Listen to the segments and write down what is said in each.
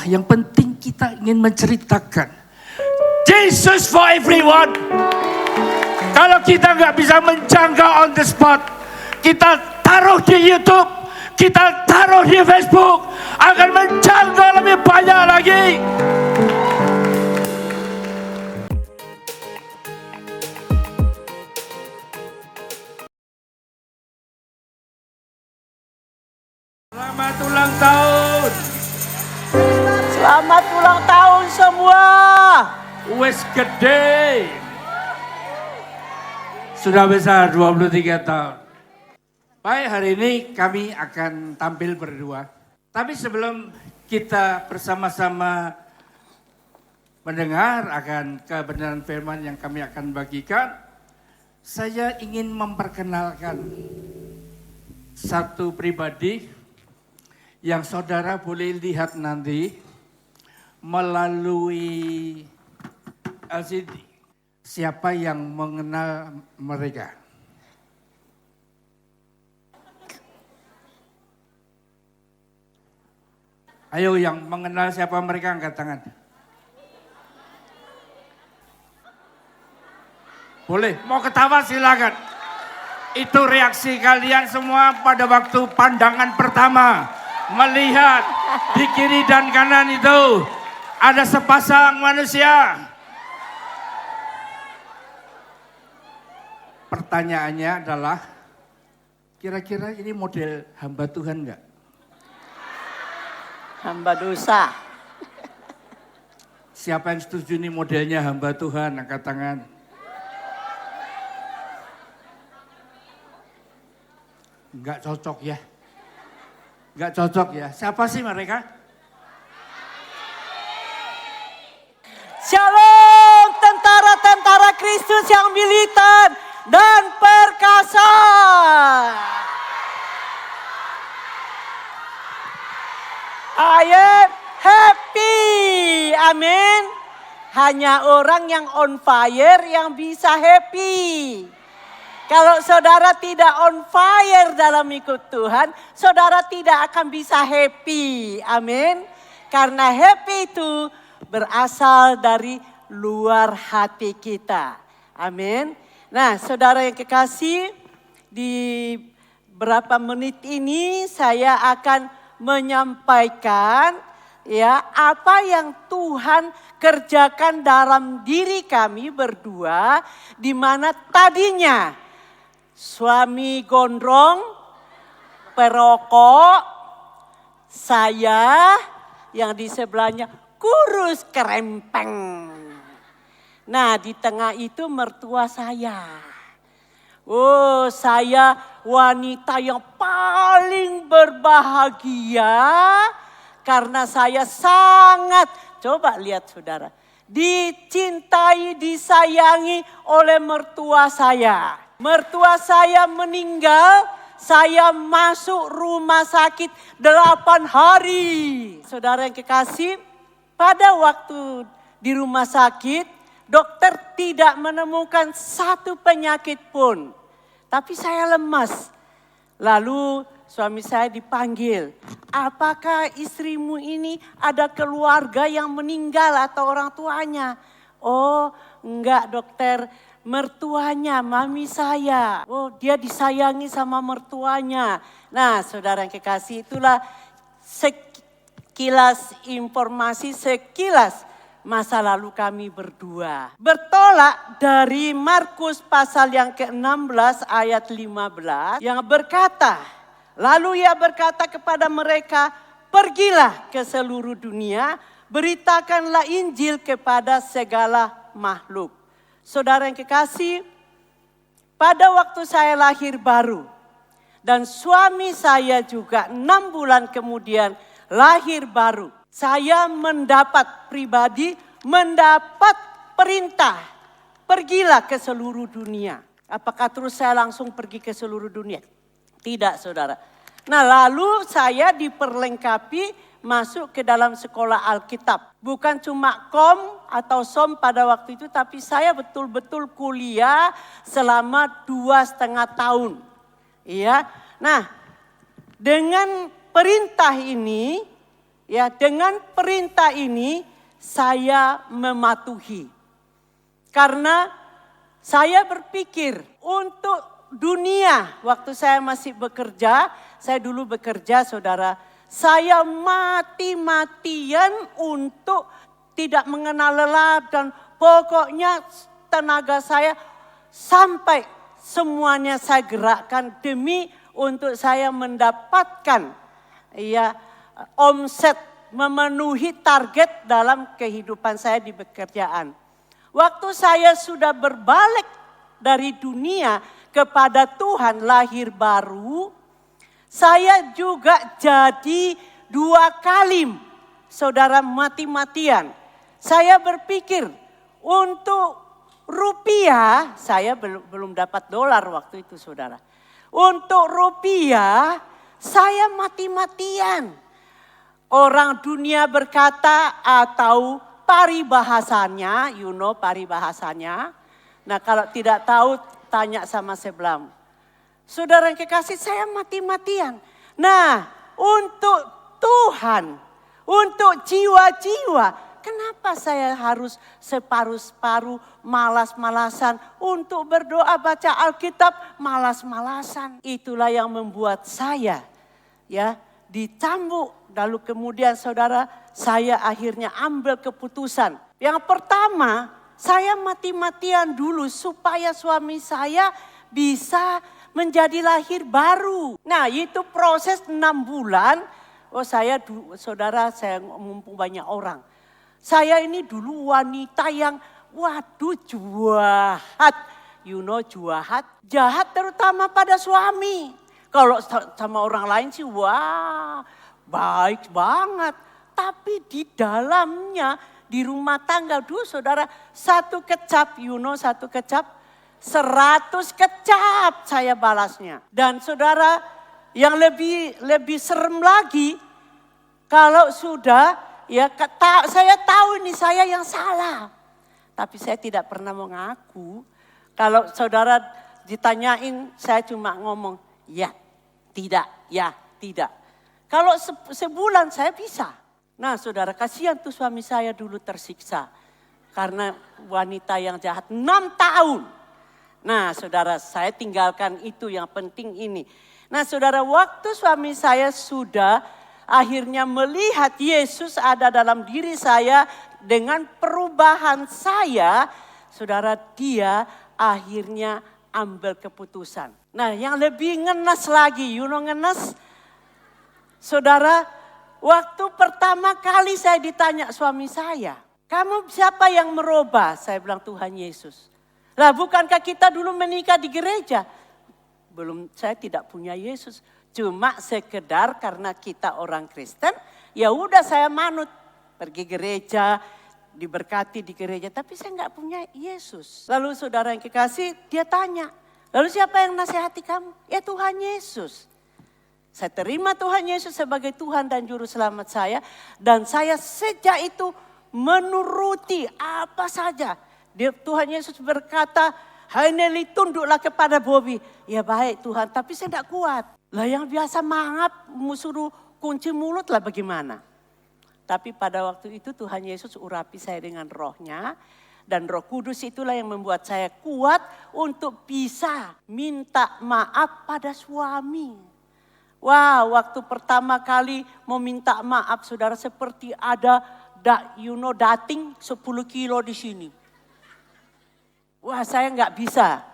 Yang penting kita ingin menceritakan Jesus for everyone. Kalau kita nggak bisa menjangkau on the spot, kita taruh di YouTube, kita taruh di Facebook, akan menjangkau lebih banyak lagi. Selamat ulang tahun. Selamat ulang tahun semua. Wes gede. Sudah besar 23 tahun. Baik, hari ini kami akan tampil berdua. Tapi sebelum kita bersama-sama mendengar akan kebenaran firman yang kami akan bagikan, saya ingin memperkenalkan satu pribadi yang saudara boleh lihat nanti melalui LCD. Siapa yang mengenal mereka? Ayo yang mengenal siapa mereka angkat tangan. Boleh, mau ketawa silakan. Itu reaksi kalian semua pada waktu pandangan pertama. Melihat di kiri dan kanan itu ada sepasang manusia. Pertanyaannya adalah, kira-kira ini model hamba Tuhan enggak? Hamba dosa. Siapa yang setuju ini modelnya hamba Tuhan, angkat tangan. Enggak cocok ya. Enggak cocok ya. Siapa sih mereka? Shalom tentara-tentara Kristus yang militan dan perkasa. I am happy. Amin. Hanya orang yang on fire yang bisa happy. Kalau saudara tidak on fire dalam ikut Tuhan, saudara tidak akan bisa happy. Amin. Karena happy itu berasal dari luar hati kita. Amin. Nah, saudara yang kekasih, di beberapa menit ini saya akan menyampaikan ya apa yang Tuhan kerjakan dalam diri kami berdua, di mana tadinya suami gondrong, perokok, saya yang di sebelahnya kurus kerempeng. Nah, di tengah itu mertua saya. Oh, saya wanita yang paling berbahagia karena saya sangat, coba lihat saudara, dicintai, disayangi oleh mertua saya. Mertua saya meninggal, saya masuk rumah sakit 8 hari. Saudara yang kekasih, pada waktu di rumah sakit, dokter tidak menemukan satu penyakit pun. Tapi saya lemas. Lalu suami saya dipanggil. Apakah istrimu ini ada keluarga yang meninggal atau orang tuanya? Oh enggak dokter, mertuanya, mami saya. Oh dia disayangi sama mertuanya. Nah saudara yang kekasih, itulah sekilas informasi, sekilas masa lalu kami berdua. Bertolak dari Markus pasal yang ke-16 ayat 15 yang berkata, lalu ia berkata kepada mereka, pergilah ke seluruh dunia, beritakanlah Injil kepada segala makhluk. Saudara yang kekasih, pada waktu saya lahir baru dan suami saya juga 6 bulan kemudian lahir baru, saya mendapat perintah, pergilah ke seluruh dunia. Apakah terus saya langsung pergi ke seluruh dunia? Tidak saudara. Nah lalu saya diperlengkapi masuk ke dalam sekolah Alkitab. Bukan cuma kom atau som pada waktu itu, tapi saya betul-betul kuliah selama 2,5 tahun. Iya. Nah dengan perintah ini, Ya, dengan perintah ini saya mematuhi. Karena saya berpikir untuk dunia, waktu saya masih bekerja, saya dulu bekerja saudara, saya mati-matian untuk tidak mengenal lelah dan pokoknya tenaga saya sampai semuanya saya gerakkan demi untuk saya mendapatkan omset, memenuhi target dalam kehidupan saya di pekerjaan. Waktu saya sudah berbalik dari dunia kepada Tuhan, lahir baru, saya juga jadi 2 kali, saudara, mati-matian. Saya berpikir untuk rupiah, saya belum dapat dolar waktu itu saudara. Untuk rupiah, saya mati-matian. Orang dunia berkata atau paribahasanya, paribahasanya. Nah kalau tidak tahu tanya sama sebelah. Saudara yang kekasih, saya mati-matian. Nah untuk Tuhan, untuk jiwa-jiwa, kenapa saya harus separuh-separuh malas-malasan untuk berdoa baca Alkitab, malas-malasan. Itulah yang membuat saya dicambuk. Lalu kemudian saudara, saya akhirnya ambil keputusan. Yang pertama, saya mati-matian dulu supaya suami saya bisa menjadi lahir baru. Nah itu proses 6 bulan. Saudara, saya mumpung banyak orang. Saya ini dulu wanita yang jahat. Jahat. Jahat terutama pada suami. Kalau sama orang lain sih baik banget. Tapi di dalamnya, di rumah tangga dulu saudara, 1 kecap, 1 kecap, 100 kecap saya balasnya. Dan saudara, yang lebih serem lagi, kalau sudah, saya tahu ini saya yang salah. Tapi saya tidak pernah mengaku. Kalau saudara ditanyain, saya cuma ngomong, ya, tidak, ya, tidak. Kalau sebulan saya bisa. Nah saudara, kasihan tuh suami saya dulu tersiksa. Karena wanita yang jahat 6 tahun. Nah saudara, saya tinggalkan itu, yang penting ini. Nah saudara, waktu suami saya sudah akhirnya melihat Yesus ada dalam diri saya dengan perubahan saya, saudara, dia akhirnya ambil keputusan. Nah yang lebih ngenes lagi, ngenes. Saudara, waktu pertama kali saya ditanya suami saya, kamu siapa yang merubah? Saya bilang Tuhan Yesus. Lah bukankah kita dulu menikah di gereja? Belum, saya tidak punya Yesus. Cuma sekedar karena kita orang Kristen, ya udah saya manut. Pergi gereja, diberkati di gereja, tapi saya nggak punya Yesus. Lalu saudara yang kekasih, dia tanya, lalu siapa yang nasihati kamu? Ya Tuhan Yesus. Saya terima Tuhan Yesus sebagai Tuhan dan Juru Selamat saya. Dan saya sejak itu menuruti apa saja. Tuhan Yesus berkata, hai Nelly, tunduklah kepada Bobby. Ya baik Tuhan, tapi saya tidak kuat. Lah yang biasa mangap, suruh kunci mulut lah bagaimana. Tapi pada waktu itu Tuhan Yesus urapi saya dengan rohnya. Dan Roh Kudus itulah yang membuat saya kuat untuk bisa minta maaf pada suami. Wah, waktu pertama kali mau minta maaf saudara, seperti ada dating 10 kilo di sini. Wah, saya nggak bisa.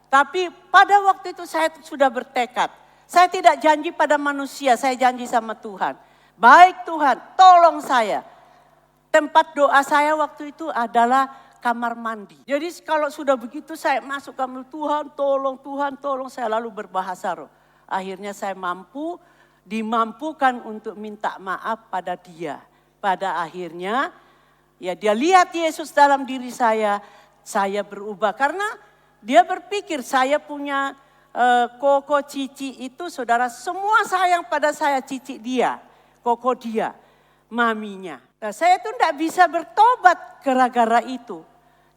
Tapi pada waktu itu saya sudah bertekad. Saya tidak janji pada manusia, saya janji sama Tuhan. Baik Tuhan, tolong saya. Tempat doa saya waktu itu adalah kamar mandi. Jadi kalau sudah begitu saya masuk kamar, Tuhan tolong, saya lalu berbahasa roh. Akhirnya saya dimampukan untuk minta maaf pada dia. Pada akhirnya ya dia lihat Yesus dalam diri saya berubah. Karena dia berpikir saya punya koko cici itu saudara, semua sayang pada saya, cici dia, koko dia, maminya. Nah, saya itu tidak bisa bertobat gara-gara itu.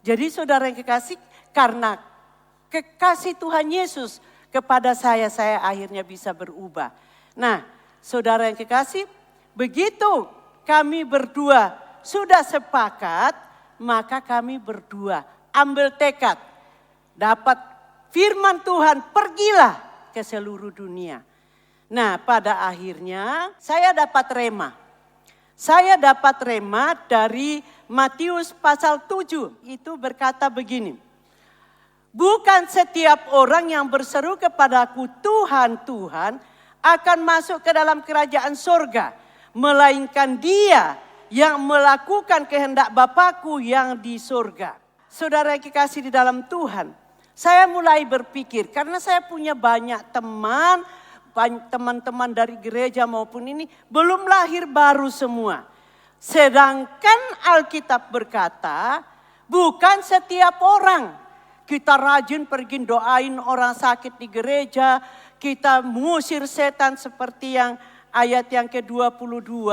Jadi saudara yang kekasih, karena kekasih Tuhan Yesus kepada saya akhirnya bisa berubah. Nah, saudara yang kekasih, begitu kami berdua sudah sepakat, maka kami berdua ambil tekad. Dapat firman Tuhan, pergilah ke seluruh dunia. Nah, pada akhirnya saya dapat rema. Saya dapat rema dari Matius pasal 7. Itu berkata begini. Bukan setiap orang yang berseru kepadaku Tuhan, Tuhan akan masuk ke dalam kerajaan surga. Melainkan dia yang melakukan kehendak Bapakku yang di surga. Saudara yang kekasih di dalam Tuhan. Saya mulai berpikir karena saya punya banyak teman-teman dari gereja maupun ini belum lahir baru semua. Sedangkan Alkitab berkata bukan setiap orang. Kita rajin pergi doain orang sakit di gereja. Kita mengusir setan seperti yang ayat yang ke-22.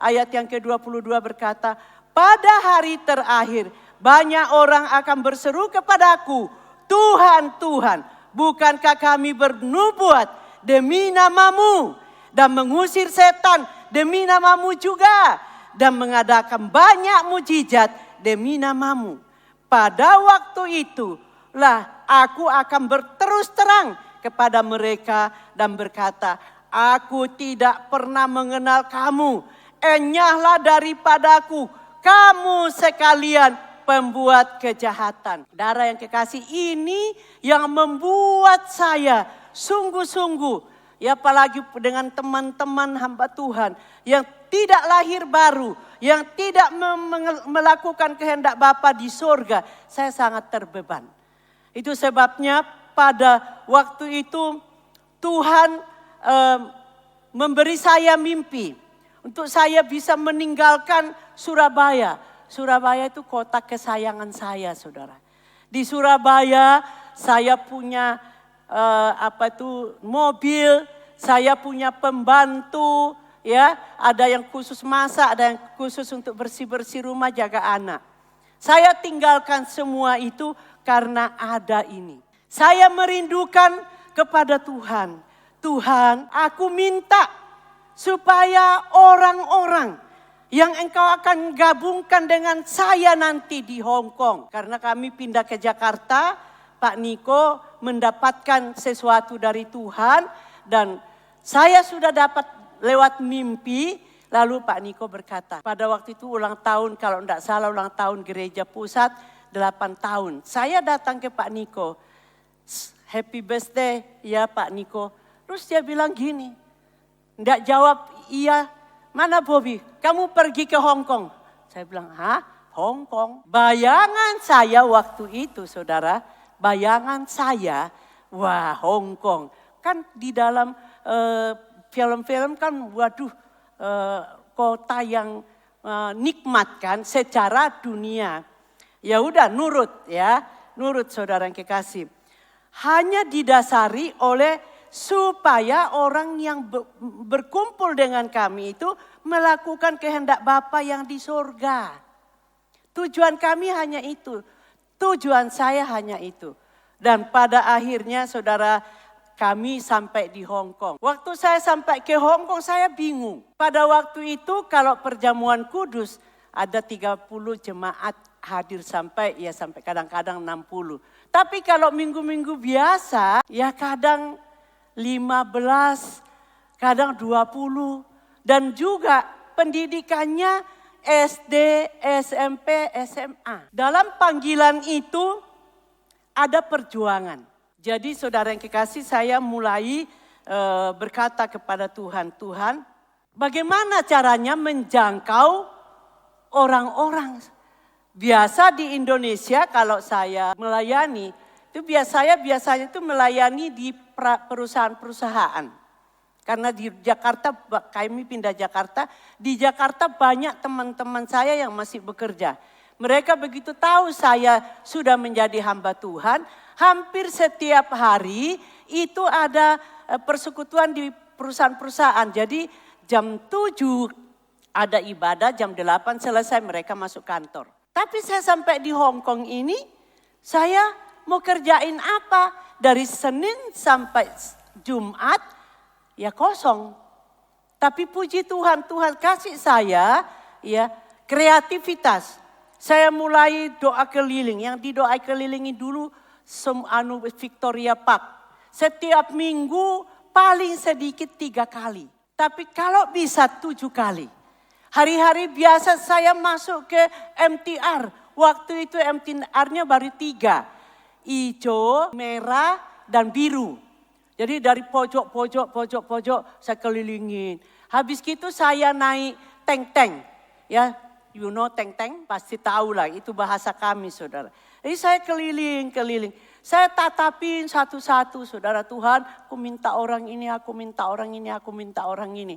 Ayat yang ke-22 berkata, pada hari terakhir banyak orang akan berseru kepadaku, Tuhan, Tuhan, bukankah kami bernubuat demi namamu dan mengusir setan demi namamu juga dan mengadakan banyak mujizat demi namamu. Pada waktu itulah aku akan berterus terang kepada mereka dan berkata, aku tidak pernah mengenal kamu. Enyahlah daripadaku, kamu sekalian pembuat kejahatan. Saudara yang kekasih, ini yang membuat saya sungguh-sungguh, ya apalagi dengan teman-teman hamba Tuhan yang tidak lahir baru, yang tidak melakukan kehendak Bapa di surga, saya sangat terbeban. Itu sebabnya pada waktu itu Tuhan memberi saya mimpi untuk saya bisa meninggalkan Surabaya. Surabaya itu kota kesayangan saya, saudara. Di Surabaya saya punya mobil, saya punya pembantu, ya, ada yang khusus masak, ada yang khusus untuk bersih-bersih rumah, jaga anak. Saya tinggalkan semua itu karena ada ini. Saya merindukan kepada Tuhan. Tuhan, aku minta supaya orang-orang yang engkau akan gabungkan dengan saya nanti di Hong Kong. Karena kami pindah ke Jakarta, Pak Niko mendapatkan sesuatu dari Tuhan. Dan saya sudah dapat lewat mimpi. Lalu Pak Niko berkata, pada waktu itu ulang tahun, kalau tidak salah ulang tahun gereja pusat 8 tahun. Saya datang ke Pak Niko, happy birthday ya Pak Niko. Terus dia bilang gini, tidak jawab iya, mana Bobby, kamu pergi ke Hong Kong. Saya bilang, hah? Hong Kong? Bayangan saya waktu itu saudara, bayangan saya, wah Hong Kong. Kan di dalam film-film kan waduh kota yang nikmat kan secara dunia. Ya udah nurut ya, nurut saudara yang kekasih. Hanya didasari oleh supaya orang yang berkumpul dengan kami itu melakukan kehendak Bapa yang di surga. Tujuan kami hanya itu. Tujuan saya hanya itu. Dan pada akhirnya saudara kami sampai di Hong Kong. Waktu saya sampai ke Hong Kong saya bingung. Pada waktu itu kalau perjamuan kudus ada 30 jemaat hadir sampai kadang-kadang 60. Tapi kalau minggu-minggu biasa ya kadang 15, kadang 20. Dan juga pendidikannya SD, SMP, SMA. Dalam panggilan itu ada perjuangan. Jadi saudara yang kekasih, saya mulai berkata kepada Tuhan, Tuhan bagaimana caranya menjangkau orang-orang. Biasa di Indonesia kalau saya melayani, itu biasanya itu melayani di perusahaan-perusahaan. Karena di Jakarta, kami pindah Jakarta, di Jakarta banyak teman-teman saya yang masih bekerja. Mereka begitu tahu saya sudah menjadi hamba Tuhan, hampir setiap hari itu ada persekutuan di perusahaan-perusahaan. Jadi jam 7 ada ibadah, jam 8 selesai mereka masuk kantor. Tapi saya sampai di Hong Kong ini, saya mau kerjain apa? Dari Senin sampai Jumat, ya kosong. Tapi puji Tuhan, Tuhan kasih saya ya kreativitas. Saya mulai doa keliling. Yang didoa kelilingi dulu Victoria Park. Setiap minggu paling sedikit 3 kali. Tapi kalau bisa 7 kali. Hari-hari biasa saya masuk ke MTR. Waktu itu MTR-nya baru 3. Hijau, merah, dan biru. Jadi dari pojok saya kelilingin. Habis itu saya naik tank-tank. Ya, you know tank-tank? Pasti tahu lah, itu bahasa kami saudara. Jadi saya keliling. Saya tatapin satu-satu, saudara. Tuhan, aku minta orang ini, aku minta orang ini, aku minta orang ini.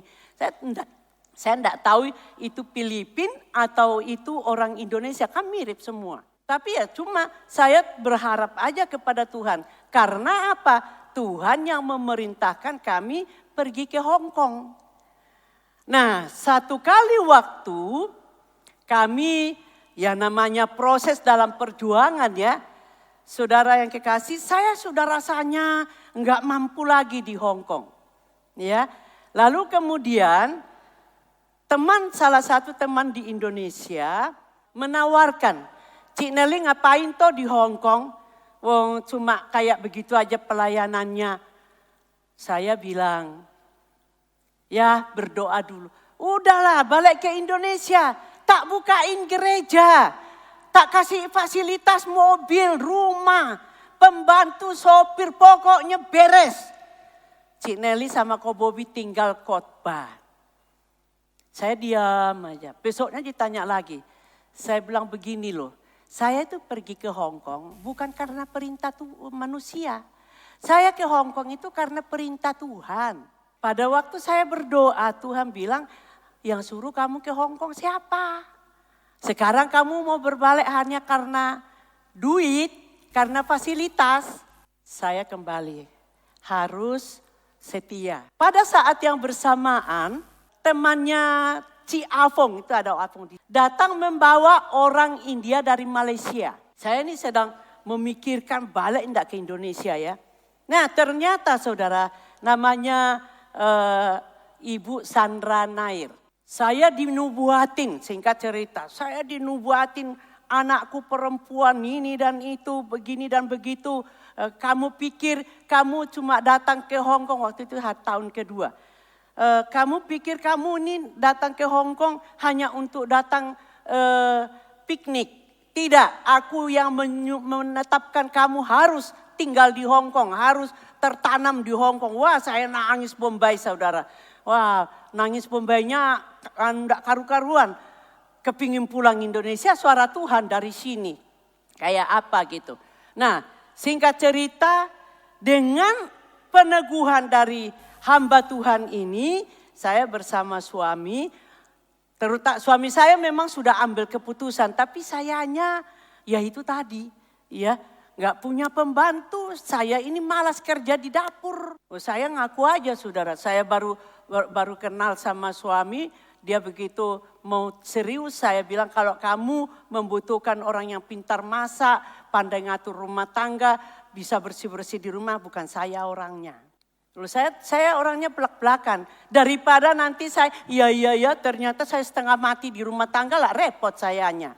Saya enggak tahu itu Filipin atau itu orang Indonesia, kan mirip semua. Tapi ya cuma saya berharap aja kepada Tuhan. Karena apa? Tuhan yang memerintahkan kami pergi ke Hong Kong. Nah, satu kali waktu kami ya namanya proses dalam perjuangan ya. Saudara yang kekasih, saya sudah rasanya enggak mampu lagi di Hong Kong. Ya. Lalu kemudian salah satu teman di Indonesia menawarkan, Cik Nelly ngapain toh di Hong Kong? Wong cuma kayak begitu aja pelayanannya. Saya bilang, ya berdoa dulu. Udahlah balik ke Indonesia, tak bukain gereja. Tak kasih fasilitas mobil, rumah, pembantu, sopir, pokoknya beres. Cik Nelly sama Ko Bobby tinggal khotbah. Saya diam aja. Besoknya ditanya lagi. Saya bilang begini loh. Saya itu pergi ke Hong Kong bukan karena perintah manusia. Saya ke Hong Kong itu karena perintah Tuhan. Pada waktu saya berdoa, Tuhan bilang, yang suruh kamu ke Hong Kong siapa? Sekarang kamu mau berbalik hanya karena duit, karena fasilitas. Saya kembali harus setia. Pada saat yang bersamaan, temannya Ci Afong, itu ada Afong, datang membawa orang India dari Malaysia. Saya ini sedang memikirkan balik enggak ke Indonesia ya. Nah ternyata saudara, namanya Ibu Sandra Nair. Saya dinubuatin, singkat cerita, saya dinubuatin anakku perempuan ini dan itu, begini dan begitu. Kamu pikir kamu cuma datang ke Hong Kong, waktu itu tahun kedua. Kamu pikir kamu ini datang ke Hong Kong hanya untuk datang piknik. Tidak, aku yang menetapkan kamu harus tinggal di Hong Kong, harus tertanam di Hong Kong. Wah saya nangis Bombay saudara. Wah nangis Bombaynya enggak karu-karuan. Kepingin pulang Indonesia, suara Tuhan dari sini. Kayak apa gitu. Nah singkat cerita, dengan peneguhan dari hamba Tuhan ini, saya bersama suami, suami saya memang sudah ambil keputusan. Tapi sayanya ya itu tadi ya. Gak punya pembantu, saya ini malas kerja di dapur. Saya ngaku aja saudara, saya baru kenal sama suami, dia begitu mau serius saya bilang kalau kamu membutuhkan orang yang pintar masak, pandai ngatur rumah tangga, bisa bersih-bersih di rumah, bukan saya orangnya. Lalu saya orangnya belak-belakan, daripada nanti saya iya ternyata saya setengah mati di rumah tangga lah repot sayanya.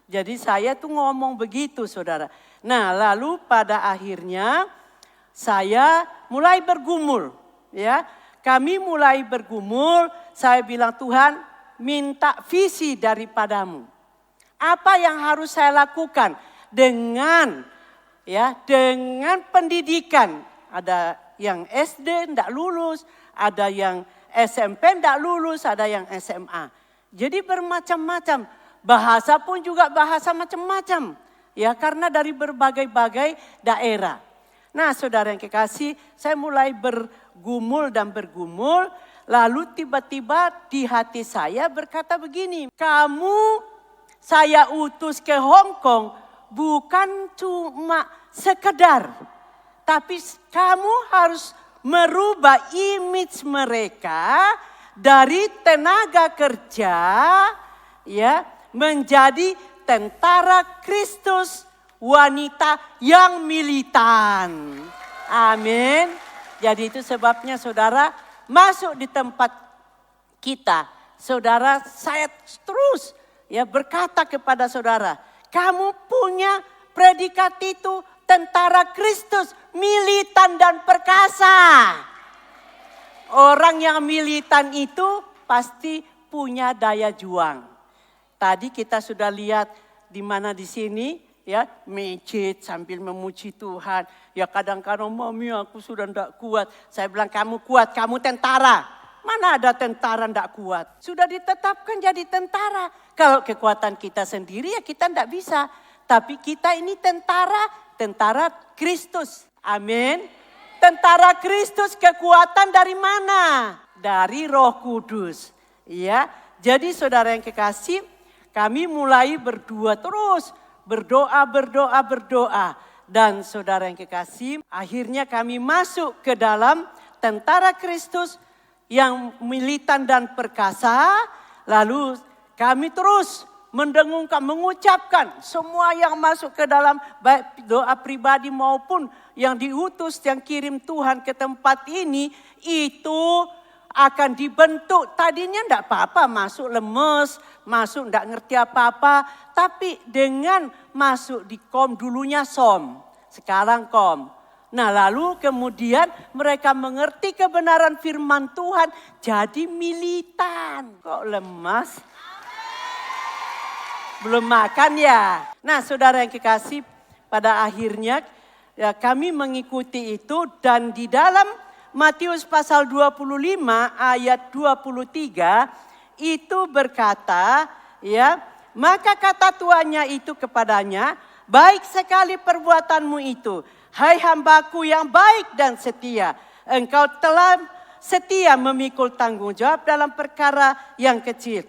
Jadi saya tuh ngomong begitu saudara. Nah lalu pada akhirnya saya mulai bergumul ya. Kami mulai bergumul, saya bilang Tuhan minta visi daripadamu. Apa yang harus saya lakukan dengan pendidikan. Ada yang SD enggak lulus, ada yang SMP enggak lulus, ada yang SMA. Jadi bermacam-macam. Bahasa pun juga bahasa macam-macam. Ya karena dari berbagai-bagai daerah. Nah saudara yang kekasih, saya mulai bergumul. Lalu tiba-tiba di hati saya berkata begini. Kamu saya utus ke Hong Kong bukan cuma sekedar. Tapi kamu harus merubah image mereka dari tenaga kerja ya menjadi tentara Kristus, wanita yang militan. Amin. Jadi itu sebabnya saudara masuk di tempat kita, saudara, saya terus berkata kepada saudara, kamu punya predikat itu tentara Kristus, militan dan perkasa. Orang yang militan itu pasti punya daya juang. Tadi kita sudah lihat di mana di sini masjid sambil memuji Tuhan. Ya kadang-kadang mami aku sudah tidak kuat. Saya bilang kamu kuat, kamu tentara. Mana ada tentara tidak kuat? Sudah ditetapkan jadi tentara. Kalau kekuatan kita sendiri ya kita tidak bisa. Tapi kita ini tentara Kristus. Amin. Tentara Kristus, kekuatan dari mana? Dari Roh Kudus. Ya. Jadi saudara yang kekasih, kami mulai berdua terus. Berdoa. Dan saudara yang kekasih, akhirnya kami masuk ke dalam tentara Kristus yang militan dan perkasa. Lalu kami terus mendengungkan, mengucapkan semua yang masuk ke dalam baik doa pribadi maupun yang diutus, yang kirim Tuhan ke tempat ini, itu akan dibentuk. Tadinya enggak apa-apa, masuk lemes, masuk enggak ngerti apa-apa. Tapi dengan masuk di kom, dulunya som, sekarang kom. Nah lalu kemudian mereka mengerti kebenaran firman Tuhan, jadi militan. Kok lemas? Belum makan ya. Nah saudara yang kekasih, pada akhirnya kami mengikuti itu, dan di dalam Matius pasal 25 ayat 23 itu berkata, maka kata tuannya itu kepadanya, baik sekali perbuatanmu itu, hai hambaku yang baik dan setia. Engkau telah setia memikul tanggung jawab dalam perkara yang kecil.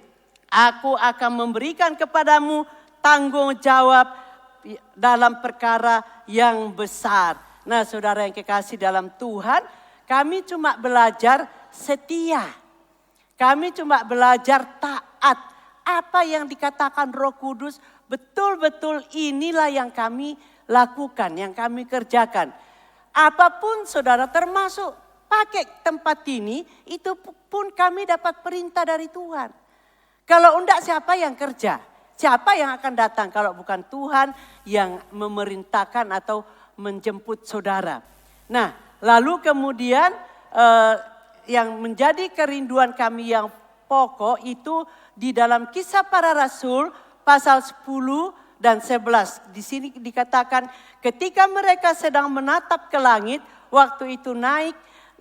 Aku akan memberikan kepadamu tanggung jawab dalam perkara yang besar. Nah saudara yang kekasih dalam Tuhan, kami cuma belajar setia. Kami cuma belajar taat. Apa yang dikatakan Roh Kudus, betul-betul inilah yang kami lakukan, yang kami kerjakan. Apapun saudara, termasuk pakai tempat ini, itu pun kami dapat perintah dari Tuhan. Kalau enggak, siapa yang kerja? Siapa yang akan datang kalau bukan Tuhan yang memerintahkan atau menjemput saudara? Nah, lalu kemudian yang menjadi kerinduan kami yang pokok itu di dalam Kisah Para Rasul pasal 10 dan 11. Di sini dikatakan ketika mereka sedang menatap ke langit, waktu itu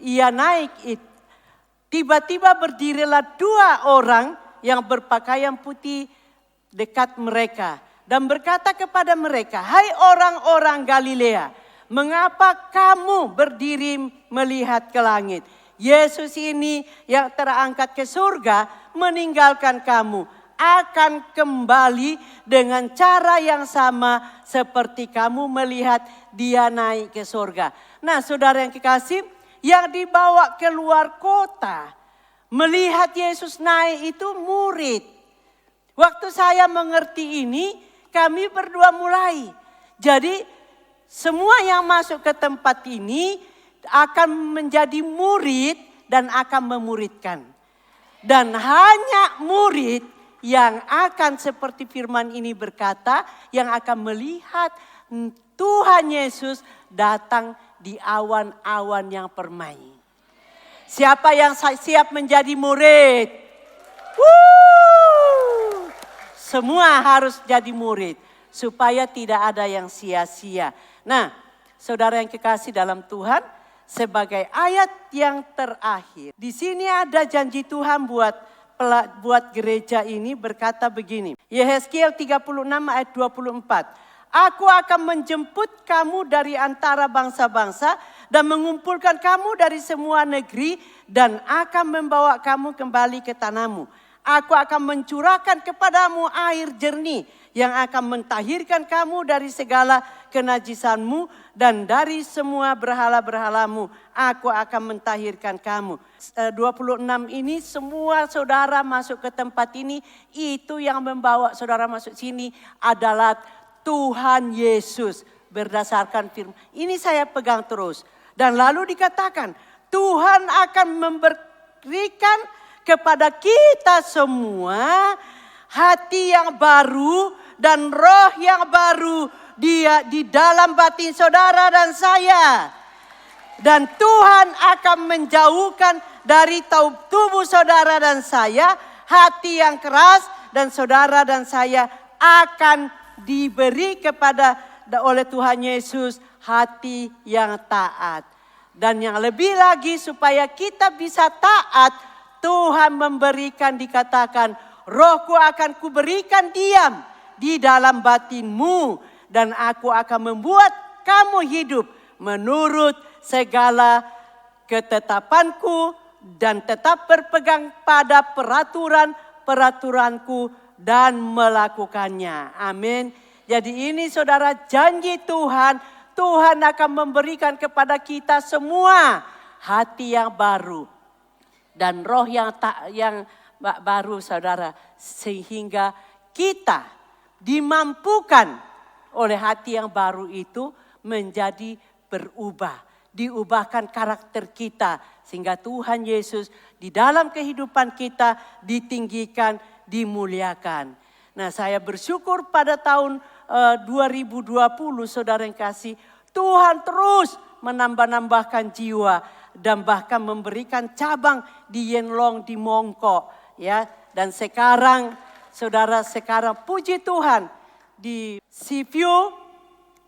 ia naik. Tiba-tiba berdirilah 2 orang yang berpakaian putih dekat mereka dan berkata kepada mereka, hai orang-orang Galilea, mengapa kamu berdiri melihat ke langit? Yesus ini yang terangkat ke surga meninggalkan kamu, akan kembali dengan cara yang sama seperti kamu melihat dia naik ke surga. Nah saudara yang kekasih, yang dibawa keluar kota melihat Yesus naik itu murid. Waktu saya mengerti ini, kami berdua mulai. Jadi semua yang masuk ke tempat ini akan menjadi murid dan akan memuridkan. Dan hanya murid yang akan seperti firman ini berkata, yang akan melihat Tuhan Yesus datang di awan-awan yang permai. Siapa yang siap menjadi murid? Semua harus jadi murid supaya tidak ada yang sia-sia. Nah, saudara yang kekasih dalam Tuhan, sebagai ayat yang terakhir, di sini ada janji Tuhan buat gereja ini berkata begini. Yehezkiel 36 ayat 24. Aku akan menjemput kamu dari antara bangsa-bangsa dan mengumpulkan kamu dari semua negeri dan akan membawa kamu kembali ke tanahmu. Aku akan mencurahkan kepadamu air jernih yang akan mentahirkan kamu dari segala kenajisanmu dan dari semua berhala-berhalamu. Aku akan mentahirkan kamu. 26 ini semua saudara masuk ke tempat ini, itu yang membawa saudara masuk sini adalah Tuhan Yesus berdasarkan firman. Ini saya pegang terus. Dan lalu dikatakan Tuhan akan memberikan kepada kita semua hati yang baru dan roh yang baru di dalam batin saudara dan saya. Dan Tuhan akan menjauhkan dari tubuh saudara dan saya hati yang keras, dan saudara dan saya akan diberi oleh Tuhan Yesus hati yang taat. Dan yang lebih lagi supaya kita bisa taat, Tuhan memberikan, dikatakan, Rohku akan kuberikan diam di dalam batinmu, dan aku akan membuat kamu hidup menurut segala ketetapanku dan tetap berpegang pada peraturanku dan melakukannya. Amin. Jadi ini saudara janji Tuhan. Tuhan akan memberikan kepada kita semua hati yang baru dan roh yang baru saudara. Sehingga kita dimampukan oleh hati yang baru itu menjadi berubah. Diubahkan karakter kita sehingga Tuhan Yesus di dalam kehidupan kita ditinggikan, dimuliakan. Nah, saya bersyukur pada tahun 2020 saudara yang kasih, Tuhan terus menambah-nambahkan jiwa dan bahkan memberikan cabang di Yenlong di Mongko, ya. Dan sekarang saudara, puji Tuhan di Sifu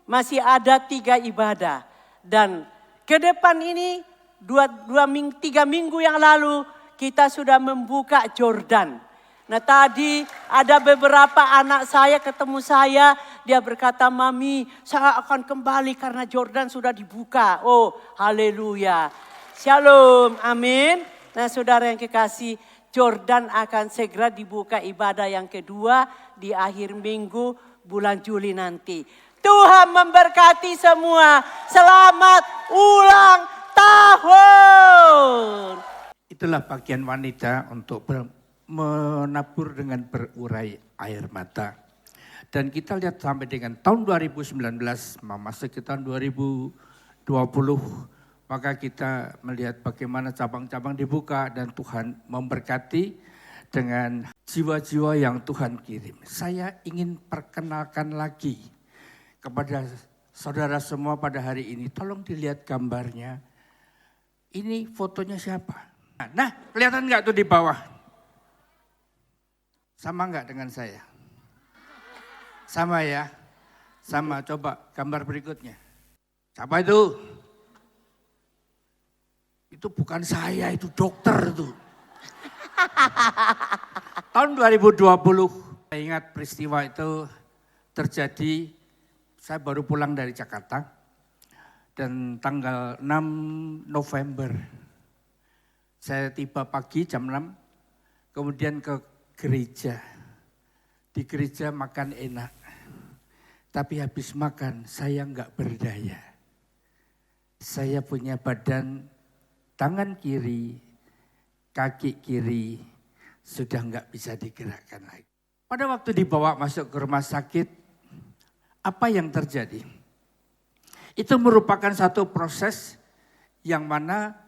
masih ada 3 ibadah. Dan ke depan ini 3 minggu yang lalu kita sudah membuka Jordan. Nah tadi ada beberapa anak saya ketemu saya, dia berkata, Mami saya akan kembali karena Jordan sudah dibuka. Oh haleluya, shalom, amin. Nah saudara yang kekasih, Jordan akan segera dibuka ibadah yang kedua di akhir minggu bulan Juli nanti. Tuhan memberkati semua, selamat ulang tahun. Itulah bagian wanita untuk menabur dengan berurai air mata. Dan kita lihat sampai dengan tahun 2019, memasuki tahun 2020, maka kita melihat bagaimana cabang-cabang dibuka dan Tuhan memberkati dengan jiwa-jiwa yang Tuhan kirim. Saya ingin perkenalkan lagi kepada saudara semua pada hari ini, tolong dilihat gambarnya. Ini fotonya siapa? Nah, kelihatan nggak tuh di bawah? Sama nggak dengan saya? Sama ya? Sama, coba gambar berikutnya. Siapa itu? Itu bukan saya, itu dokter itu. Tahun 2020, saya ingat peristiwa itu terjadi, saya baru pulang dari Jakarta. Dan tanggal 6 November, saya tiba pagi jam 6, kemudian ke gereja. Di gereja makan enak. Tapi habis makan saya enggak berdaya. Saya punya badan, tangan kiri, kaki kiri sudah enggak bisa digerakkan lagi. Pada waktu dibawa masuk ke rumah sakit, apa yang terjadi? Itu merupakan satu proses yang mana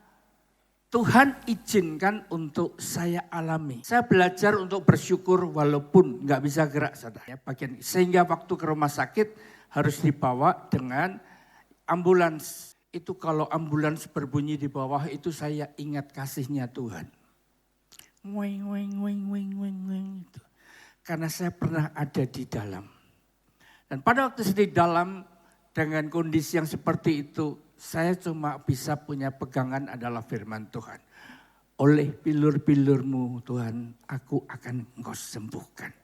Tuhan izinkan untuk saya alami. Saya belajar untuk bersyukur walaupun nggak bisa gerak, saudara. Sehingga waktu ke rumah sakit harus dibawa dengan ambulans. Itu kalau ambulans berbunyi di bawah itu saya ingat kasihnya Tuhan. Weng, weng, weng, weng, weng, weng. Itu. Karena saya pernah ada di dalam. Dan pada waktu saya di dalam dengan kondisi yang seperti itu, saya cuma bisa punya pegangan adalah firman Tuhan. Oleh bilur-bilurmu Tuhan, aku akan engkau sembuhkan.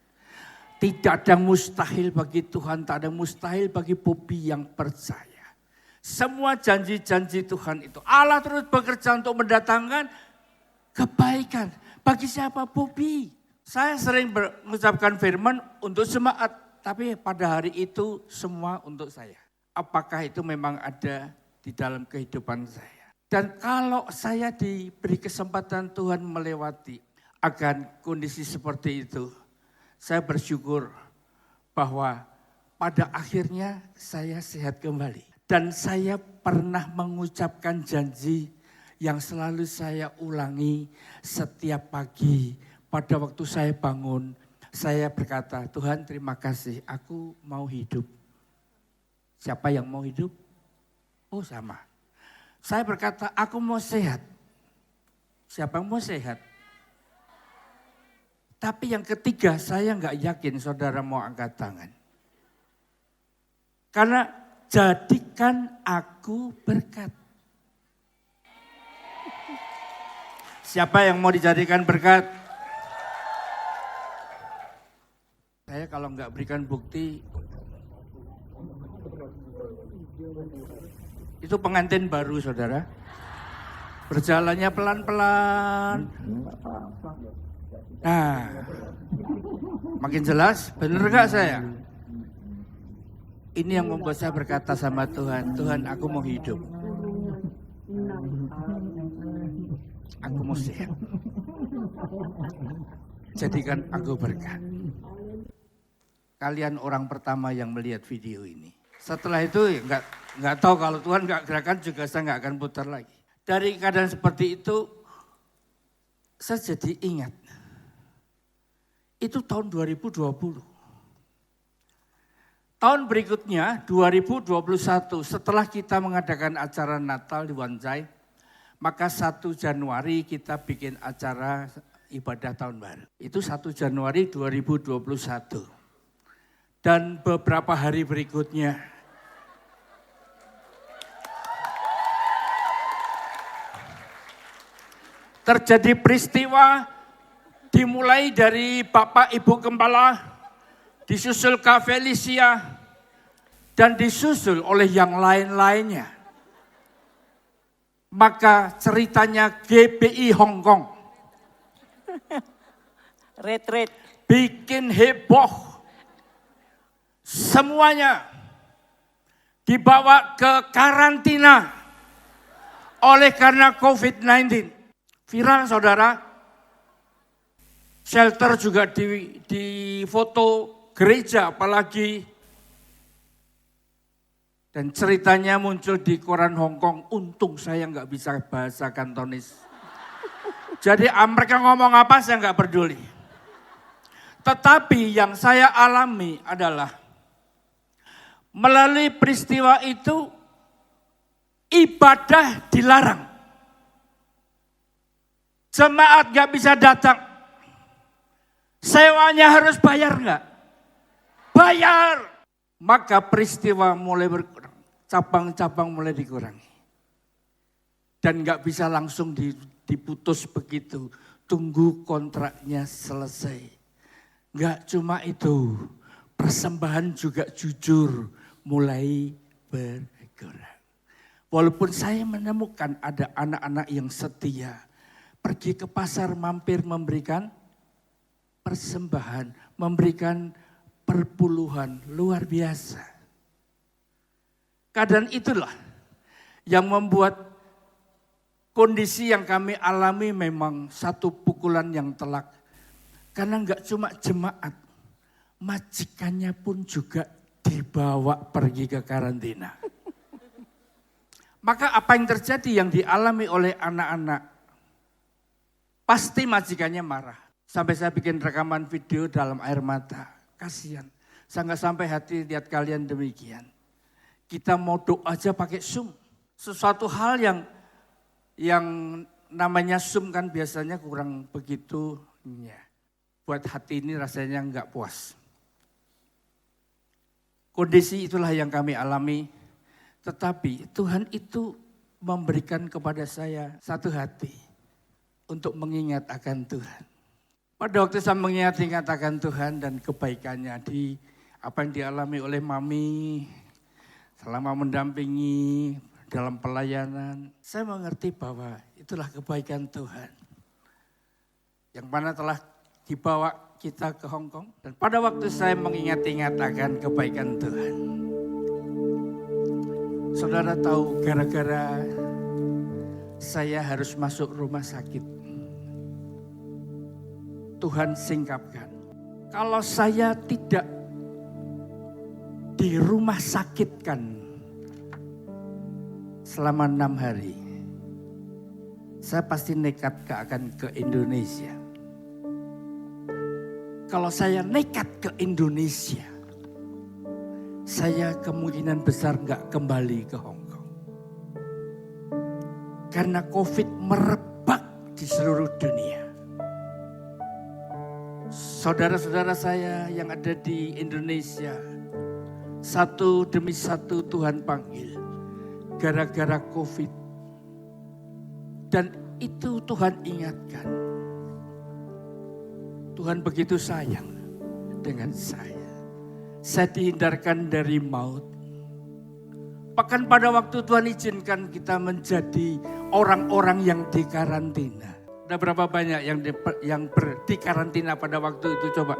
Tidak ada mustahil bagi Tuhan, tak ada mustahil bagi Bobi yang percaya. Semua janji-janji Tuhan itu, Allah terus bekerja untuk mendatangkan kebaikan. Bagi siapa? Bobi. Saya sering mengucapkan firman untuk jemaat, tapi pada hari itu semua untuk saya. Apakah itu memang ada di dalam kehidupan saya? Dan kalau saya diberi kesempatan Tuhan melewati akan kondisi seperti itu, saya bersyukur bahwa pada akhirnya saya sehat kembali. Dan saya pernah mengucapkan janji yang selalu saya ulangi setiap pagi. Pada waktu saya bangun, saya berkata, Tuhan terima kasih, aku mau hidup. Siapa yang mau hidup? Oh sama. Saya berkata, aku mau sehat. Siapa yang mau sehat? Tapi yang ketiga, saya enggak yakin saudara mau angkat tangan. Karena jadikan aku berkat. Siapa yang mau dijadikan berkat? Saya kalau enggak berikan bukti, itu pengantin baru saudara. Berjalannya pelan-pelan. Nah, makin jelas, benar gak saya? Ini yang membuat saya berkata sama Tuhan, Tuhan aku mau hidup. Aku mau sehat. Jadikan aku berkat. Kalian orang pertama yang melihat video ini. Setelah itu nggak tahu kalau Tuhan nggak gerakan juga saya nggak akan putar lagi. Dari keadaan seperti itu, saya jadi ingat. Itu tahun 2020. Tahun berikutnya 2021 setelah kita mengadakan acara Natal di Wanjai, maka 1 Januari kita bikin acara ibadah tahun baru. Itu 1 Januari 2021. Dan beberapa hari berikutnya terjadi peristiwa dimulai dari Bapak Ibu Gembala, disusul Kak Felicia, dan disusul oleh yang lain-lainnya. Maka ceritanya GBI Hong Kong. Retret. Bikin heboh. Semuanya dibawa ke karantina oleh karena COVID-19. Viral saudara. Shelter juga di foto gereja apalagi. Dan ceritanya muncul di koran Hong Kong. Untung saya nggak bisa bahasa Kantonis. Jadi mereka ngomong apa saya nggak peduli. Tetapi yang saya alami adalah melalui peristiwa itu ibadah dilarang. Jemaat nggak bisa datang. Sewanya harus bayar nggak? Bayar. Maka peristiwa mulai berkurang. Cabang-cabang mulai dikurangi. Dan nggak bisa langsung diputus begitu. Tunggu kontraknya selesai. Nggak cuma itu. Persembahan juga jujur mulai berkurang. Walaupun saya menemukan ada anak-anak yang setia. Pergi ke pasar mampir memberikan persembahan. Memberikan perpuluhan luar biasa. Keadaan itulah yang membuat kondisi yang kami alami memang satu pukulan yang telak. Karena enggak cuma jemaat, majikannya pun juga dibawa pergi ke karantina. Maka apa yang terjadi yang dialami oleh anak-anak, pasti majikannya marah. Sampai saya bikin rekaman video dalam air mata. Kasihan, saya nggak sampai hati lihat kalian demikian. Kita mau doa aja pakai Zoom. Sesuatu hal yang namanya Zoom kan biasanya kurang begitu. Ya. Buat hati ini rasanya nggak puas. Kondisi itulah yang kami alami. Tetapi Tuhan itu memberikan kepada saya satu hati untuk mengingat akan Tuhan. Pada waktu saya mengingat akan Tuhan dan kebaikannya di apa yang dialami oleh Mami selama mendampingi dalam pelayanan, saya mengerti bahwa itulah kebaikan Tuhan. Yang mana telah dibawa kita ke Hong Kong. Dan pada waktu saya mengingat-ingat akan kebaikan Tuhan. Saudara tahu gara-gara saya harus masuk rumah sakit. Tuhan singkapkan. Kalau saya tidak di rumah sakitkan selama 6 hari. saya pasti nekat akan ke Indonesia. Kalau saya nekat ke Indonesia, saya kemungkinan besar nggak kembali ke Hong Kong. Karena COVID merebak di seluruh dunia. Saudara-saudara saya yang ada di Indonesia, satu demi satu Tuhan panggil gara-gara COVID. Dan itu Tuhan ingatkan. Tuhan begitu sayang dengan saya. Saya dihindarkan dari maut. Bahkan pada waktu Tuhan izinkan kita menjadi orang-orang yang dikarantina. Ada berapa banyak yang di karantina pada waktu itu, coba?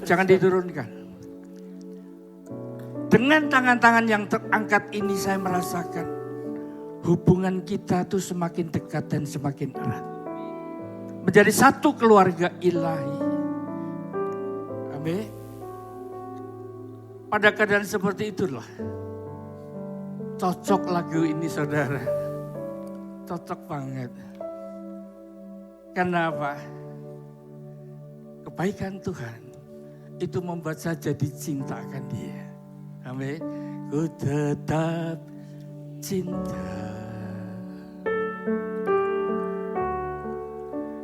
Jangan diturunkan. Dengan tangan-tangan yang terangkat ini saya merasakan hubungan kita tuh semakin dekat dan semakin erat. Menjadi satu keluarga ilahi. Amin. Pada keadaan seperti itulah. Cocok lagu ini saudara. Cocok banget. Kenapa? Kebaikan Tuhan itu membuat saya jadi cinta akan Dia. Amin. Ku tetap cinta.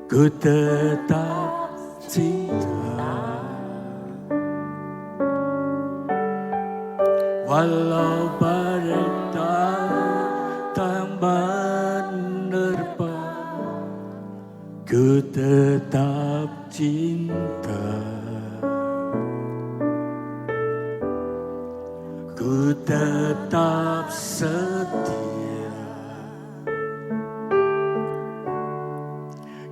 Ku tetap cinta. Walau badai datang menerpa, ku tetap cinta. Ku tetap setia.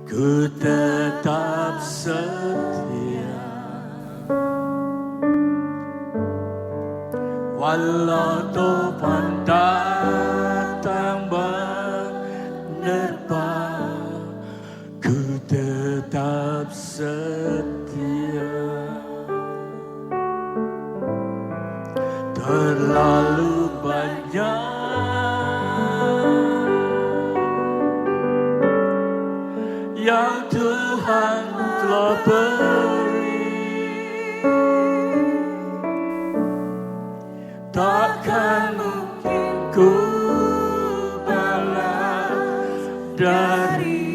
Ku tetap setia. Walau topan datang menerpa, ku tetap setia. Terlalu banyak yang Tuhan telah beri, takkan mungkin ku balas dari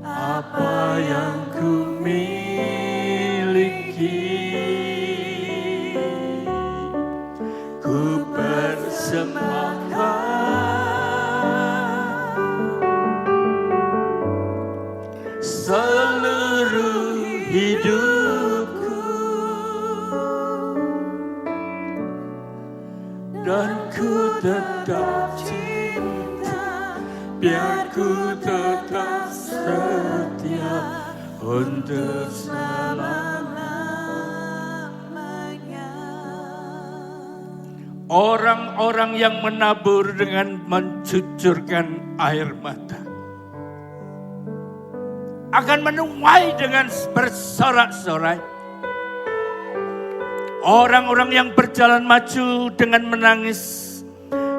apa yang ku miliki. Ku persembahkan seluruh hidupku, dan ku tetap cinta, biar ku tetap setia untuk orang-orang yang menabur dengan mencucurkan air mata akan menuai dengan bersorak-sorai. Orang-orang yang berjalan maju dengan menangis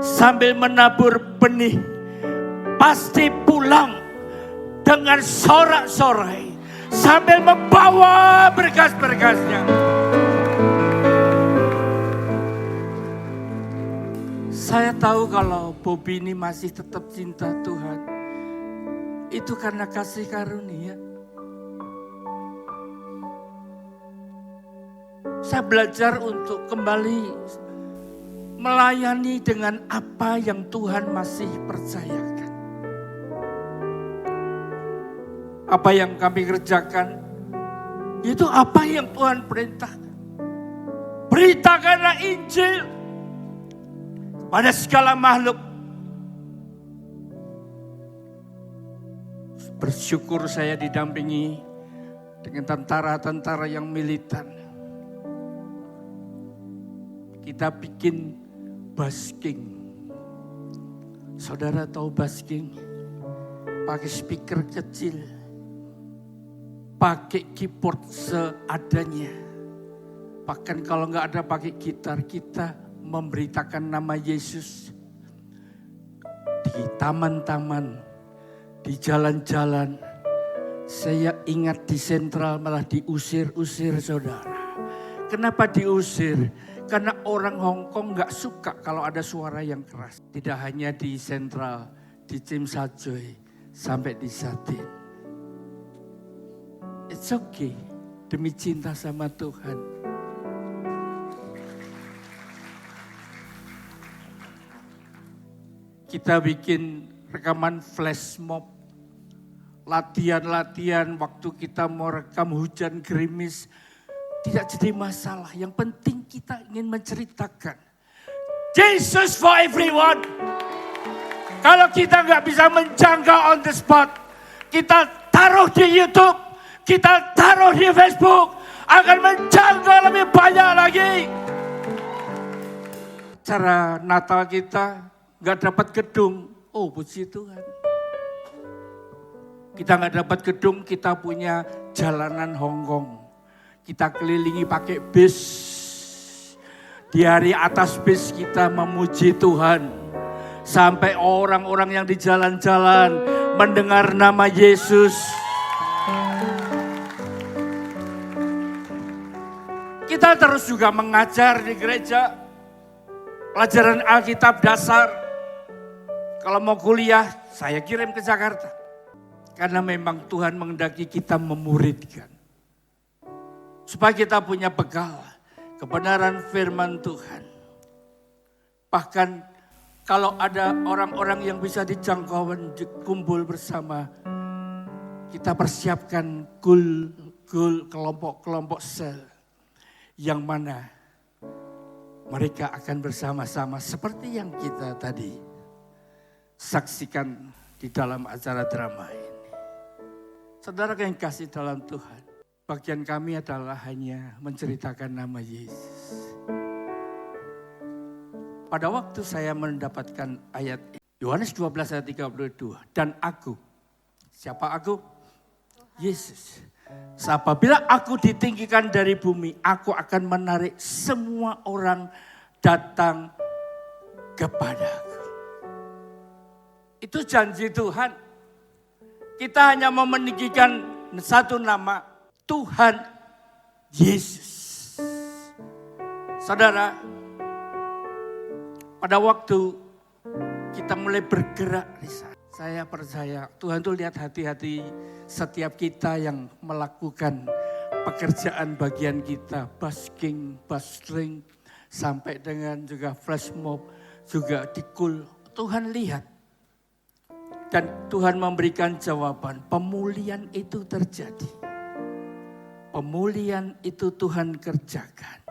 sambil menabur benih pasti pulang dengan sorak-sorai sambil membawa berkas-berkasnya. Saya tahu kalau Bobby ini masih tetap cinta Tuhan, itu karena kasih karunia. Saya belajar untuk kembali melayani dengan apa yang Tuhan masih percayakan. Apa yang kami kerjakan, itu apa yang Tuhan perintahkan. Beritakanlah Injil pada segala makhluk. Bersyukur saya didampingi dengan tentara-tentara yang militan. Kita bikin basking. Saudara tahu basking? Pakai speaker kecil. Pakai keyboard seadanya. Bahkan kalau nggak ada pakai gitar, kita memberitakan nama Yesus di taman-taman, di jalan-jalan. Saya ingat di Sentral malah diusir-usir saudara. Kenapa diusir? Karena orang Hong Kong gak suka kalau ada suara yang keras. Tidak hanya di Sentral, di Tsim Sha Tsui, sampai di Satin. It's okay, demi cinta sama Tuhan. Kita bikin rekaman flash mob. Latihan-latihan waktu kita mau rekam hujan gerimis. Tidak jadi masalah. Yang penting kita ingin menceritakan. Jesus for everyone. Kalau kita nggak bisa menjangkau on the spot. Kita taruh di YouTube. Kita taruh di Facebook. Akan menjangkau lebih banyak lagi. Cara Natal kita nggak dapat gedung. Oh puji Tuhan. Kita nggak dapat gedung, kita punya jalanan Hong Kong. Kita kelilingi pakai bis. Di hari atas bis kita memuji Tuhan. Sampai orang-orang yang di jalan-jalan mendengar nama Yesus. Kita terus juga mengajar di gereja. Pelajaran Alkitab dasar. Kalau mau kuliah, saya kirim ke Jakarta. Karena memang Tuhan menghendaki kita memuridkan. Supaya kita punya bekal kebenaran firman Tuhan. Bahkan kalau ada orang-orang yang bisa dijangkau kumpul bersama. Kita persiapkan kelompok-kelompok sel. Yang mana mereka akan bersama-sama seperti yang kita tadi saksikan di dalam acara drama ini. Saudara yang kasih dalam Tuhan, bagian kami adalah hanya menceritakan nama Yesus. Pada waktu saya mendapatkan ayat Yohanes 12 ayat 32, dan aku, siapa aku? Yesus. Apabila aku ditinggikan dari bumi, aku akan menarik semua orang datang kepadaku. Itu janji Tuhan. Kita hanya mau meninggikan satu nama, Tuhan Yesus. Saudara, pada waktu kita mulai bergerak di sana, saya percaya Tuhan tuh lihat hati-hati setiap kita yang melakukan pekerjaan bagian kita, busking, bustling, sampai dengan juga flash mob, juga dikul. Tuhan lihat. Dan Tuhan memberikan jawaban, pemulihan itu terjadi. Pemulihan itu Tuhan kerjakan.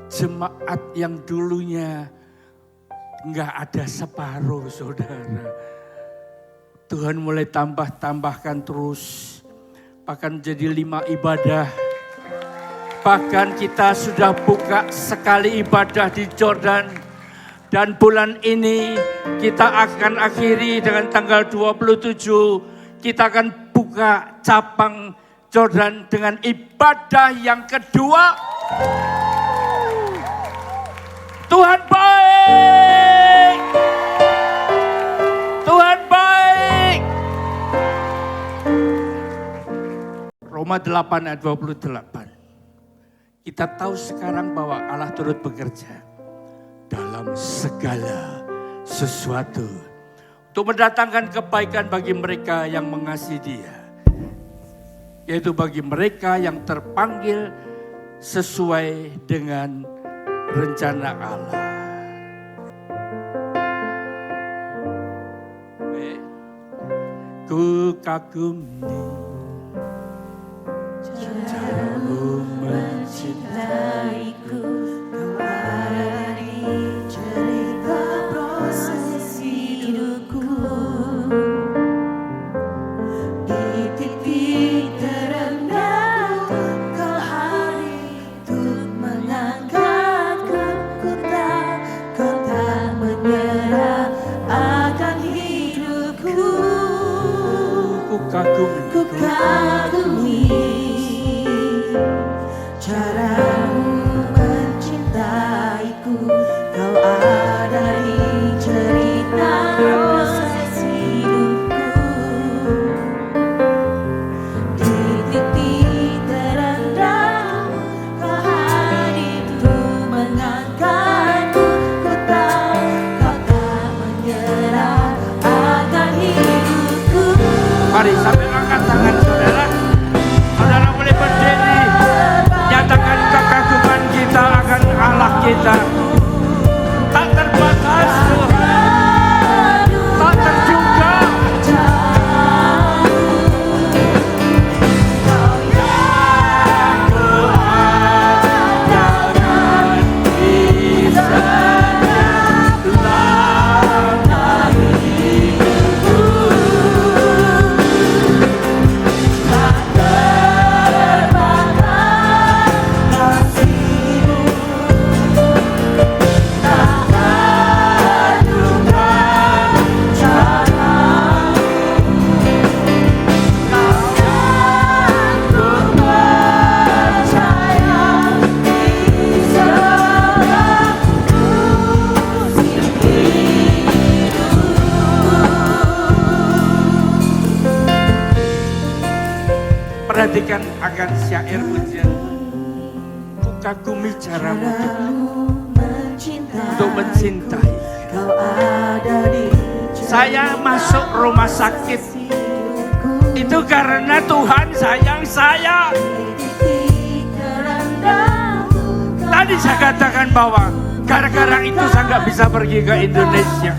Jemaat yang dulunya enggak ada separuh saudara. Tuhan mulai tambahkan terus. Bahkan jadi 5 ibadah. Bahkan kita sudah buka sekali ibadah di Jordan. Dan bulan ini kita akan akhiri dengan tanggal 27. Kita akan buka cabang Jordan dengan ibadah yang kedua. Tuhan baik. Tuhan baik. Roma 8 ayat 28. Kita tahu sekarang bahwa Allah turut bekerja dalam segala sesuatu untuk mendatangkan kebaikan bagi mereka yang mengasihi Dia, yaitu bagi mereka yang terpanggil sesuai dengan rencana Allah. Ku kagumi caramu mencintaiku. Ku kagumi caramu mencintaiku. Kau ada di cerita mengagumi caramu untuk mencintai. Saya masuk rumah sakit itu karena Tuhan sayang saya. Tadi saya katakan bahwa gara-gara itu saya nggak bisa pergi ke Indonesia.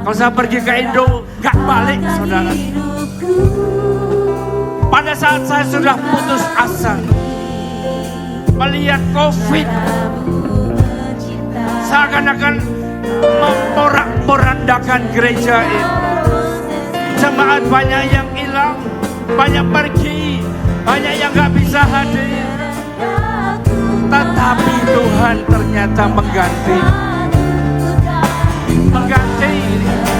Kalau saya pergi ke Indo, nggak balik, saudara. Pada saat saya sudah putus asa melihat COVID, seakan-akan memporak-porandakan gereja ini. Jemaat banyak yang hilang, banyak pergi, banyak yang nggak bisa hadir. Tetapi Tuhan ternyata mengganti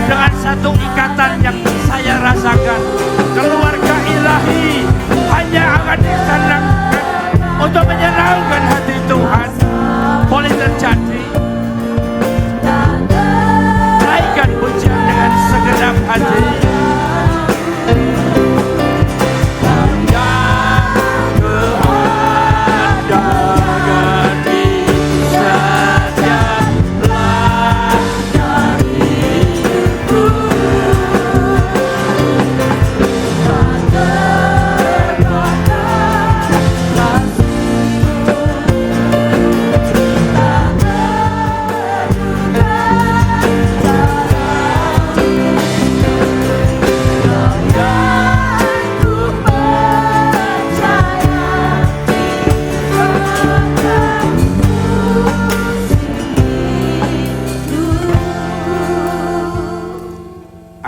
dengan satu ikatan yang saya rasakan. Keluarga ilahi hanya akan disenangkan untuk menyenangkan hati Tuhan. Boleh terjadi. Naikkan pujian dengan segenap hati.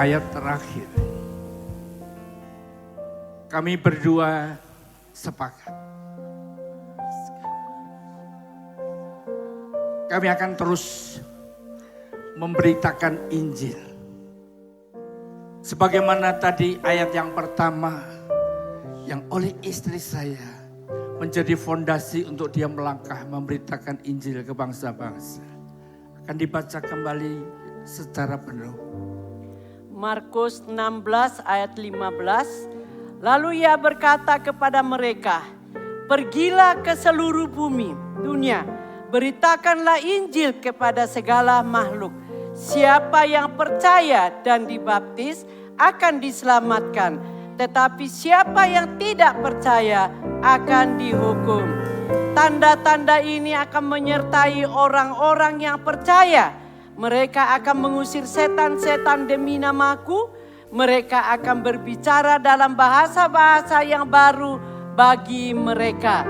Ayat terakhir, kami berdua sepakat. Kami akan terus memberitakan Injil. Sebagaimana tadi ayat yang pertama, yang oleh istri saya menjadi fondasi untuk dia melangkah memberitakan Injil ke bangsa-bangsa. Akan dibaca kembali secara penuh. Markus 16 ayat 15. Lalu ia berkata kepada mereka, pergilah ke seluruh bumi, dunia, beritakanlah Injil kepada segala makhluk. Siapa yang percaya dan dibaptis akan diselamatkan, tetapi siapa yang tidak percaya akan dihukum. Tanda-tanda ini akan menyertai orang-orang yang percaya. Mereka akan mengusir setan-setan demi namaku. Mereka akan berbicara dalam bahasa-bahasa yang baru bagi mereka.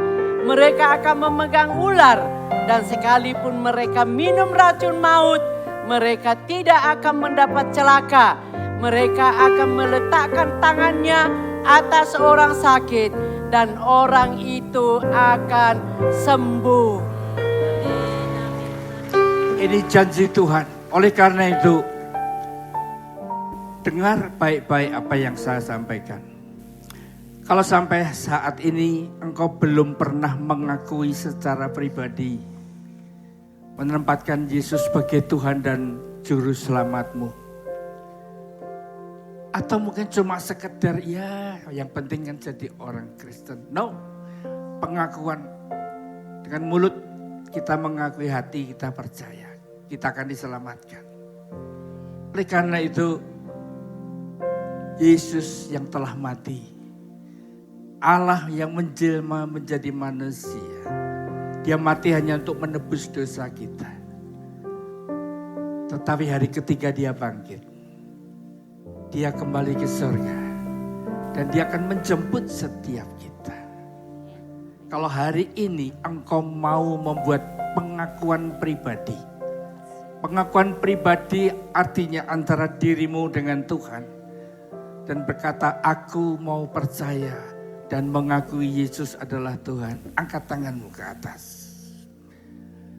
Mereka akan memegang ular, dan sekalipun mereka minum racun maut, mereka tidak akan mendapat celaka. Mereka akan meletakkan tangannya atas orang sakit, dan orang itu akan sembuh. Ini janji Tuhan. Oleh karena itu, dengar baik-baik apa yang saya sampaikan. Kalau sampai saat ini engkau belum pernah mengakui secara pribadi, menempatkan Yesus sebagai Tuhan dan Juru Selamatmu, atau mungkin cuma sekedar ya yang penting kan jadi orang Kristen. No, pengakuan dengan mulut kita mengakui, hati kita percaya, kita akan diselamatkan. Oleh karena itu, Yesus yang telah mati, Allah yang menjelma menjadi manusia, dia mati hanya untuk menebus dosa kita. Tetapi hari ketiga dia bangkit. Dia kembali ke surga. Dan dia akan menjemput setiap kita. Kalau hari ini engkau mau membuat pengakuan pribadi. Pengakuan pribadi artinya antara dirimu dengan Tuhan. Dan berkata, aku mau percaya dan mengakui Yesus adalah Tuhan. Angkat tanganmu ke atas.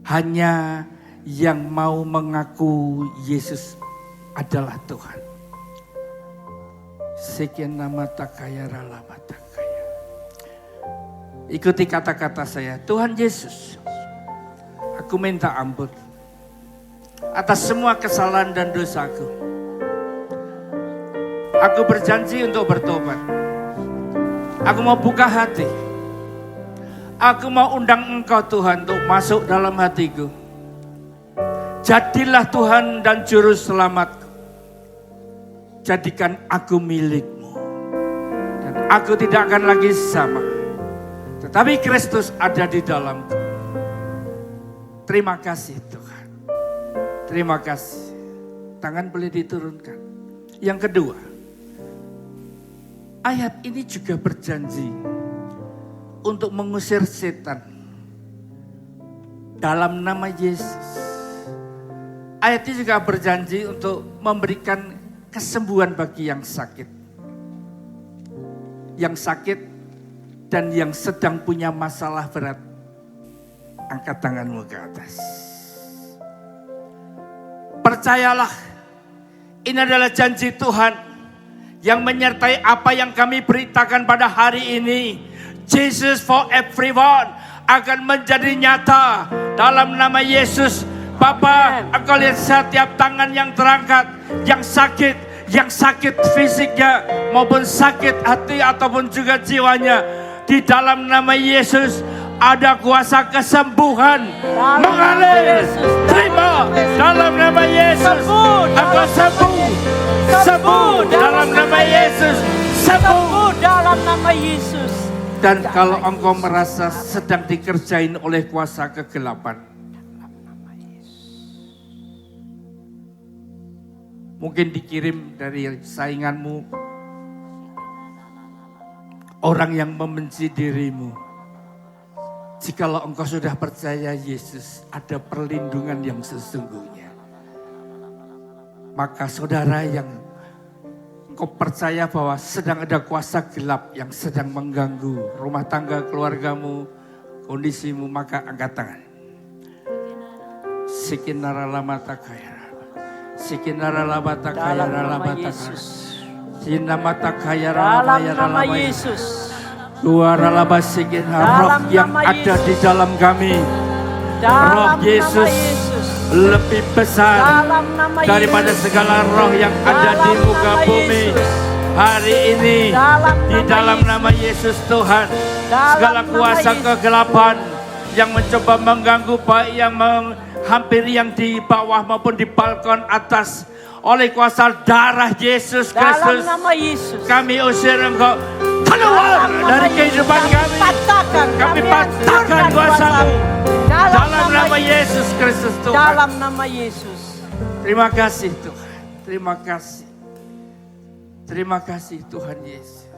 Hanya yang mau mengaku Yesus adalah Tuhan. Sekian nama takaya ralama takaya. Ikuti kata-kata saya. Tuhan Yesus, aku minta ampun atas semua kesalahan dan dosaku. Aku berjanji untuk bertobat. Aku mau buka hati. Aku mau undang Engkau Tuhan untuk masuk dalam hatiku. Jadilah Tuhan dan Juru Selamatku. Jadikan aku milik-Mu. Dan aku tidak akan lagi sama. Tetapi Kristus ada di dalamku. Terima kasih Tuhan. Terima kasih. Tangan boleh diturunkan. Yang kedua, ayat ini juga berjanji untuk mengusir setan dalam nama Yesus. Ayat ini juga berjanji untuk memberikan kesembuhan bagi yang sakit. Yang sakit dan yang sedang punya masalah berat. Angkat tanganmu ke atas. Percayalah, ini adalah janji Tuhan yang menyertai apa yang kami beritakan pada hari ini. Jesus for everyone akan menjadi nyata dalam nama Yesus. Bapa, Engkau lihat setiap tangan yang terangkat, yang sakit fisiknya maupun sakit hati ataupun juga jiwanya. Di dalam nama Yesus ada kuasa kesembuhan mengalir. Terima dalam nama Yesus. Engkau sembuh dalam nama Yesus. Sembuh dalam nama Yesus. Dan kalau engkau merasa sedang dikerjain oleh kuasa kegelapan, mungkin dikirim dari sainganmu, orang yang membenci dirimu. Jikalau engkau sudah percaya Yesus, ada perlindungan yang sesungguhnya. Maka saudara yang engkau percaya bahwa sedang ada kuasa gelap yang sedang mengganggu rumah tangga keluargamu, kondisimu, maka angkat tangan. Sikinara lamata kaya. Sikinara lamata kaya lamata kaya. Sinamata kaya Dalam nama Yesus. Luar alabasikin roh yang ada di dalam kami. Roh Yesus lebih besar daripada segala roh yang ada di muka bumi. Hari ini di dalam nama Yesus Tuhan, segala kuasa kegelapan yang mencoba mengganggu, baik yang menghampiri yang di bawah maupun di balkon atas, oleh kuasa darah Yesus Kristus, kami usir engkau keluar dari kehidupan kami. Kami patahkan kuasa-Mu dalam nama Yesus Kristus Tuhan. Dalam nama Yesus. Terima kasih Tuhan. Terima kasih. Terima kasih Tuhan Yesus.